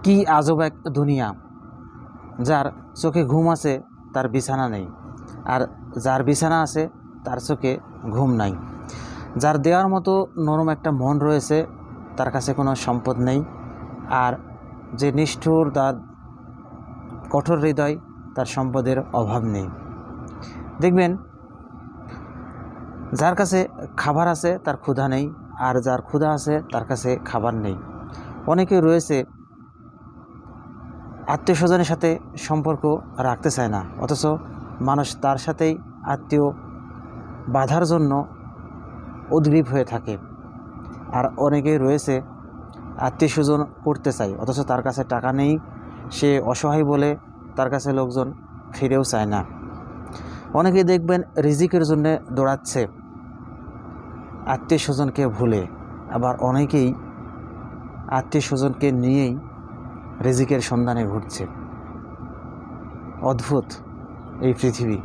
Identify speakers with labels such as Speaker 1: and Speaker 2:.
Speaker 1: কি আজব এক দুনিয়া, যার চোখে ঘুম আছে তার বিছানা নেই, আর যার বিছানা আছে তার চোখে ঘুম নাই। যার দেওয়ার মতো নরম একটা মন রয়েছে তার কাছে কোনো সম্পদ নেই, আর যে নিষ্ঠুর, তার কঠোর হৃদয়, তার সম্পদের অভাব নেই। দেখবেন যার কাছে খাবার আছে তার ক্ষুধা নেই, আর যার ক্ষুধা আছে তার কাছে খাবার নেই। অনেকে রয়েছে আত্মীয় স্বজনের সাথে সম্পর্ক রাখতে চায় না, অথচ মানুষ তার সাথেই আত্মীয় বাঁধার জন্য উদ্গ্রীব হয়ে থাকে। আর অনেকেই রয়েছে আত্মীয় স্বজন করতে চায়, অথচ তার কাছে টাকা নেই, সে অসহায় বলে তার কাছে লোকজন ফিরেও চায় না। অনেকেই দেখবেন রিজিকের জন্যে দৌড়াচ্ছে আত্মীয় স্বজনকে ভুলে, আবার অনেকেই আত্মীয় স্বজনকে নিয়েই রিজিকের সন্ধানে ঘুরছে। অদ্ভুত এই পৃথিবী।